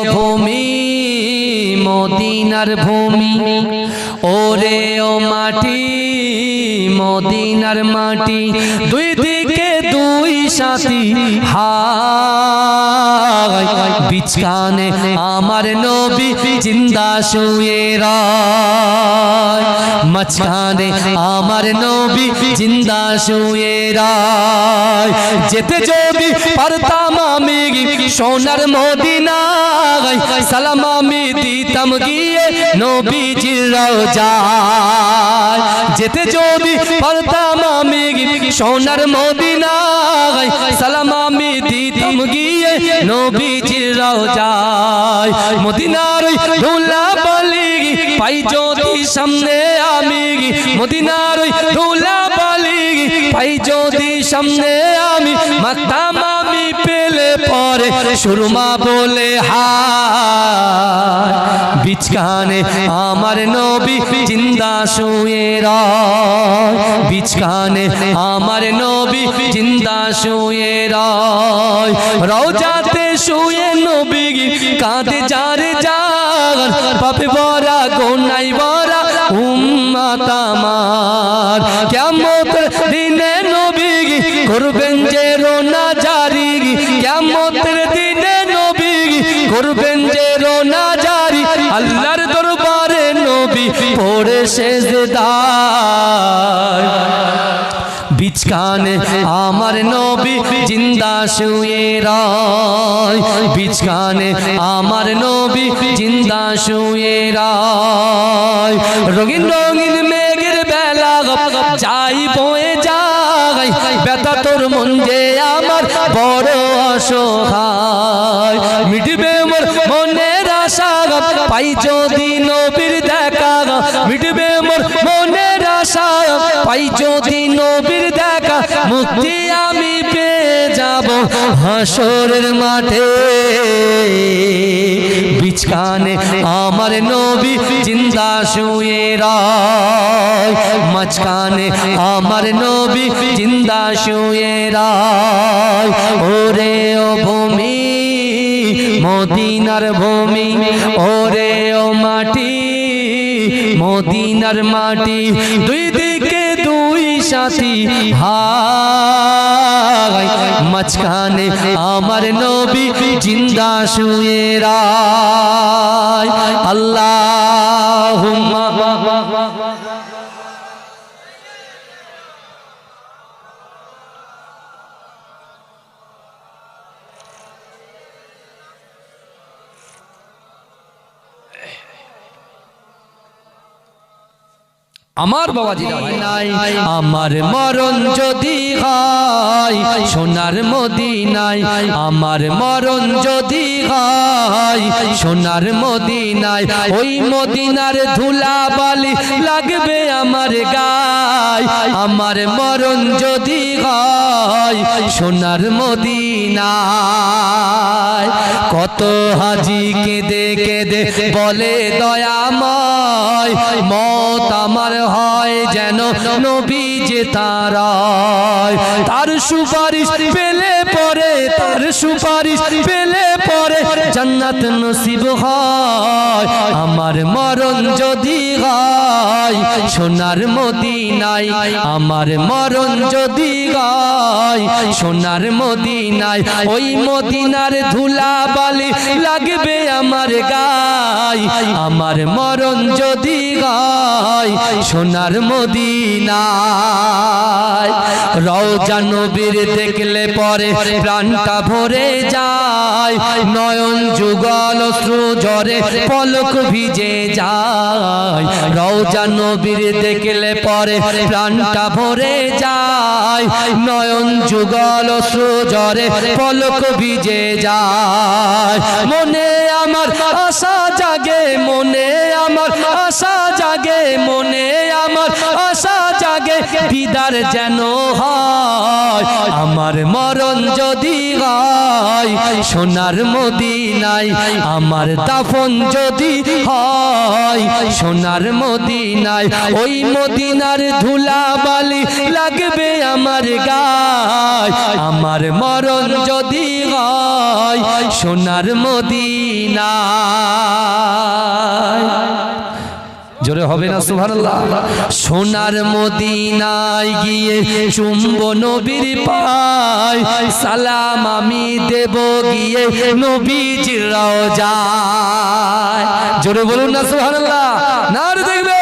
ভূমি মদিনার ভূমি ওরে ও মাটি মদিনার মাটি দুই দিকে দুই সাথী হায় বিছানে আমার নবী জিন্দা শুয়ে রয় মাঝখানে আমার নবী জিন্দা শুয়ে রয় যেতে যদি পারতাম আমি সোনার মদিনায় সালাম আমি দিতাম গিয়ে নবীজির রওজায় যেতে যদি পারতাম আমি সোনার মদিনায় সালাম আমি দিতাম গিয়ে নবীজির রওজায় মদিনার ধুলা বালি পাই যদি সামনে আমি মদিনার ধুলা বালি পাই যদি সামনে আমি মাতাম আমি পেলে পরে সুরমা বলে হায় বিছখানে আমার নবী জিন্দা শুয়ে রয় বিছখানে আমার নবী জিন্দা শুয়ে রয় রওজাতে শুয়ে নবী কাঁদে যারে যার পাপে ভরা গোনাই ভরা উম্মত আমার কিয়ামতের দিনে নবী করবেন যে রোনা জারি কিয়ামতের দিনে নবী করবেন যে রোনা জারি আল্লাহর দরবারে নবী পড়ে সেজদায় বিছখানে আমার নবী জিন্দা শুয়ে রয় বিছখানে আমার নবী জিন্দা শুয়ে রয় রঙিন রঙিন মেঘের বেলা যাই বয়ে যায় ব্যথা তোর মন যে আমার বড় অসহায় মিটবে মোর মনের আশা পাই যদি নবীর দেখা মিটবে মোর মনের আশা পাই যদি নবীর দেখা মুক্তি আমি পেয়ে যাব হাসরের মাঠে বিছখানে আমার নবী জিন্দা শুয়ে রয় মাঝখানে আমার নবী জিন্দা শুয়ে রয় ওরে ও ভূমি মদিনার ভূমি ওরে ও মাটি মদিনার মাটি দুই দিকে দুই সাথী হায় মাঝখানে আমার নবী জিন্দা শুয়ে রয় আল্লাহুম্মা আমার বাবাজি নাই আমার মরণ যদি হয় সোনার মদিনায় আমার মরণ যদি হয় সোনার মদিনায় ওই মদিনার ধুলা বালি লাগবে আমার গায় আমার মরণ যদি হয় সোনার মদিনায় কত হাজি কেঁদে কেঁদে বলে দয়াময় মত আমার হয় যেন নবী যে তার সুপারিশ পেলে পরে তার সুপারিশ পেলে পরে জান্নাত নসিব হয় আমার মরণ যদি হয় সোনার মদিনায় আমার মরণ যদি হয় সোনার মদিনায় ওই মদিনার ধুলা বালি লাগবে আমার গায় আমার মরণ যদি হয় সোনার মদিনায় রওজা নবীর দেখলে পরে প্রাণটা ভরে যায় নয়ন যুগল অশ্রু ঝরে পলক ভিজে যায় রওজা নবীর দেখলে পরে প্রাণটা ভরে যায় নয়ন যুগল অশ্রু ঝরে পলক ভিজে যায় মনে আমার আশা জাগে মনে আমার আশা জাগে মনে আমার আশা জাগে দিদার যেন হয় আমার মরণ যদি হয় সোনার মদিনায় আমার দাফন যদি হয় সোনার মদিনায় ওই মদিনার ধুলা বালি লাগবে আমার গায় আমার মরণ যদি হয় সোনার মদিনা জোরে হবে না সুবহানাল্লাহ। সোনার মদিনায় গিয়ে চুম্ব নবীর পায়, সালাম আমি দেব গিয়ে নবীজির রওজায়। জোরে বলুন না সুবহানাল্লাহ, নারে দেখবে।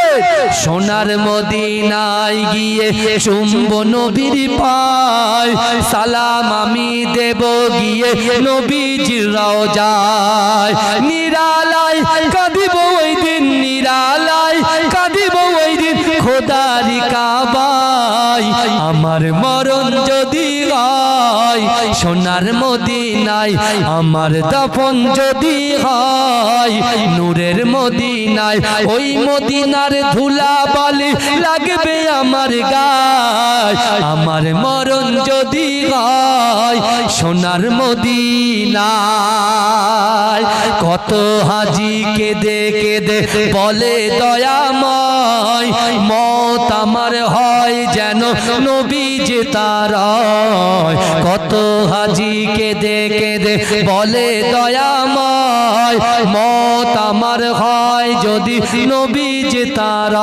সোনার মদিনায় গিয়ে চুম্ব নবীর পায়, সালাম আমি দেব গিয়ে নবীজির রওজায়। নিরালায় কাঁদিব ওই দিন, নিরালায় কাঁদিব ওই দিন খোদারি কাবায়। আমার মরণ যদি হয় সোনার মদিনায়, আমার দাফন যদি হয় নূরের মদিনায়। ওই মদিনার ধুলা বালি লাগবে আমার গায়। আমার মরণ যদি হয় সোনার মদিনায়। কত হাজি কেঁদে কেঁদে বলে দয়াময়, মত আমার হয় যেন নবীজি তার। কত হাজি কেঁদে কেঁদে বলে দয়াময়, মত আমার হয় যদি নবীজি তার।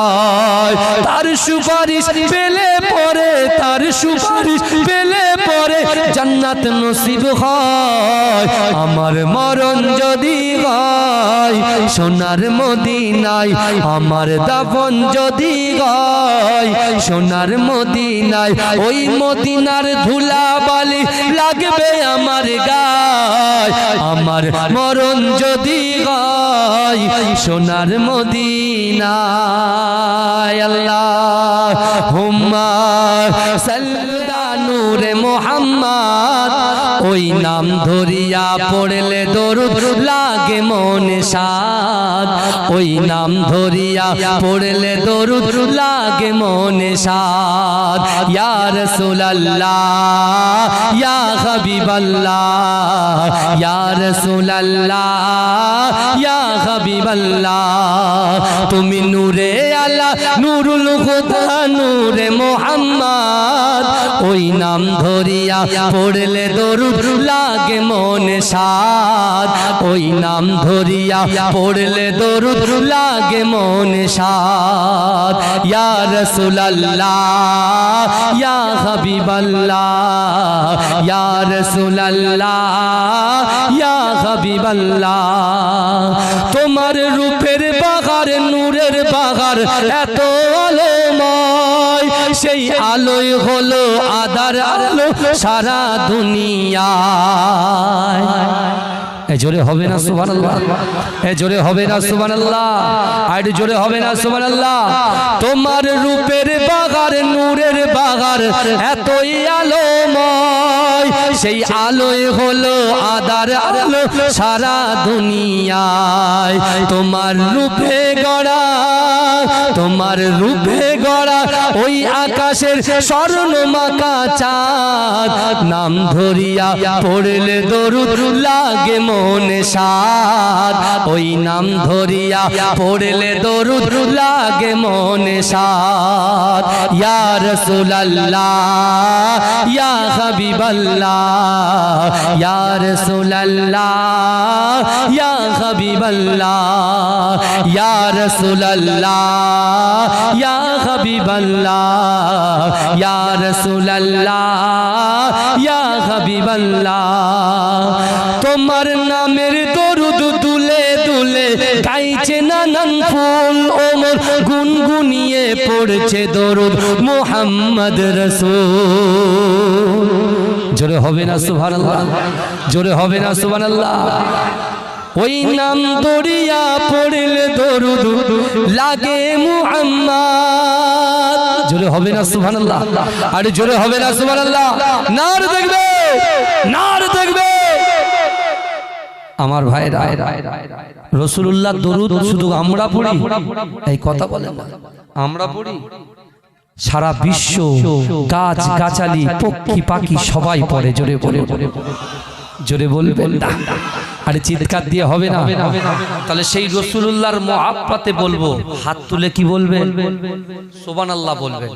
তার সুপারিশ পেলে পরে, তার সুপারিশ পেলে পরে জান্নাত নসিব হয়। আমার মরণ যদি হয় সোনার মদিনায়, আমার দাফন যদি হয় সোনার মদিনায়। ওই মদিনার ধুলা বালি লাগবে আমার গায়। আমার মরণ যদি হয় সোনার মদিনায়। আল্লাহুম্মা সাল্লি আলা নূরে মুহাম্মদ। ওই নাম ধরিয়া পড়লে দরুদ লাগে মনে সাদ। ওই নাম ধরিয়া পড়লে দরুদ লাগে মনে সাদ। ইয়া রাসূলুল্লাহ ইয়া হাবিবাল্লাহ, ইয়া রাসূলুল্লাহ ইয়া হাবিবাল্লাহ। তুমি নূরে আলা নূরুল খুদা নূরে মুহাম্মদ। ওই নাম ধরিয়া পড়লে দরুদ লাগে মনে সাদ। ওই নাম ধরিয়া পড়লে দরুদ লাগে মনে সাদ। ইয়া রাসূলুল্লাহ ইয়া হাবিবাল্লাহ, ইয়া রাসূলুল্লাহ ইয়া হাবিবাল্লাহ। তোমার রূপের বাগার নূরের বাগার এত আলোময়, সেই আলোয় হলো আধার আলো সারা দুনিয়ায়। এ জোরে হবে না সুবহানাল্লাহ, এ জোরে হবে না সুবহানাল্লাহ, আর জোরে হবে না সুবহানাল্লাহ। তোমার রূপের বাগার নূরের বাগার এতই আলোময়, সেই আলোয় হলো আধার আলো সারা দুনিয়ায়। তোমার রূপে গড়া, তোমার রূপে গড়া ওই আকাশের স্বর্ণমাকা চাঁদ। নাম ধরিয়া পড়লে দরুদ লাগে মনে সাদ। ওই নাম ধরিয়া পড়লে দরুদ লাগে মনে সাদ। ইয়া রাসূলুল্লাহ ইয়া হাবিবাল্লাহ, ইয়া রাসূলুল্লাহ ইয়া হাবিবাল্লাহ, ইয়া রাসূলুল্লাহ ইয়া হাবিবাল্লাহ, ইয়া রাসূলুল্লাহ ইয়া হাবিবাল্লাহ। তোমার নামের দরুদ দুলে দুলে গাইছে নানান ফুল, ওমর গুনগুনিয়ে পড়ছে দরুদ মুহাম্মদ রাসূল। জোরে হবে না সুবহানাল্লাহ, জোরে হবে না সুবহানাল্লাহ। ওই নাম ধরিয়া পড়লে দরুদ লাগে মুহাম্মদ। জোরে হবে না সুবহানাল্লাহ, আরে জোরে হবে না সুবহানাল্লাহ। নার দেখবে, নার দেখবে আমার ভাইরা। রাসূলুল্লাহ দরুদ শুধু আমরা পড়ি এই কথা বলেন না, আমরা পড়ি, সারা বিশ্ব গাছ গাছালি পক্ষী পাখি সবাই পড়ে। জোরে বলে জোরে বলবেন না, আরে চিৎকার দিয়ে হবে না। তাহলে সেই রাসূলুল্লাহর মুহাব্বতে বলবো, হাত তুলে কি বলবেন? সুবহানাল্লাহ বলবেন।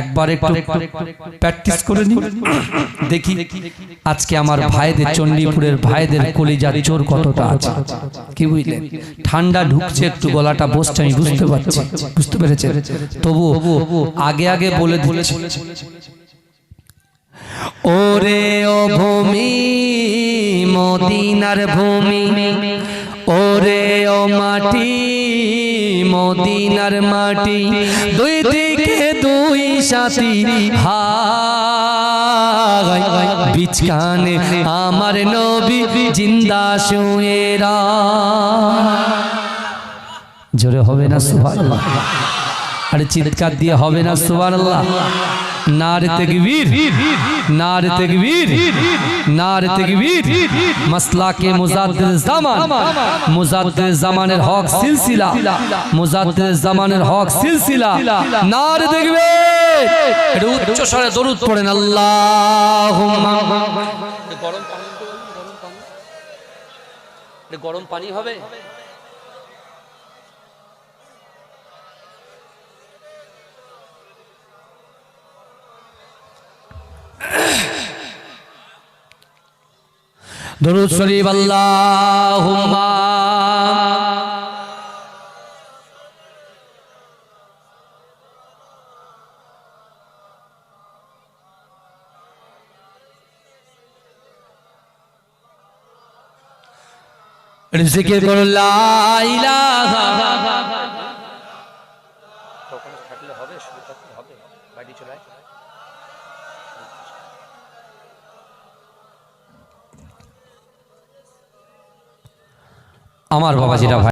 একবার একটু প্র্যাকটিস করে নিন, দেখি আজকে আমার ভাইদের, চণ্ডীপুরের ভাইদের কলিজার জোর কতটা আছে। কি বুঝলেন? ঠান্ডা ঢুকছে, একটু গলাটা বসছে, আমি বুঝতে পারছি, বুঝতে পেরেছেন? তবু আগে আগে বলে দিচ্ছি, ওরে ও ভূমি মদিনার ভূমি, ওরে ও মাটি মদিনার মাটি, দুই দিকে দুই সাথী হায়, বিচকানে আমার নবী জিন্দা শুয়ে জোরে হবে না সুবহানাল্লাহ? আরে চিৎকার দিয়ে হবে না সুবহানাল্লাহ? নারে তাকবীর, নারে তাকবীর, নারে তাকবীর। মাসলাকে মুজাদ্দিদ জামান, মুজাদ্দিদ জামানের হক সিলসিলা, মুজাদ্দিদ জামানের হক সিলসিলা। নারে তাকবীর। একটু উচ্চ স্বরে দরুদ পড়েন, আল্লাহুম্মা। গরম পানি, গরম পানি হবে। দরুদ শরীফ, আল্লাহুম্মা। জিকির করো লা ইলাহা। তখন থাকলে হবে, শুরু করতে হবে, বাড়ি চলে আয়। আমার বাবাজিরা ভাই।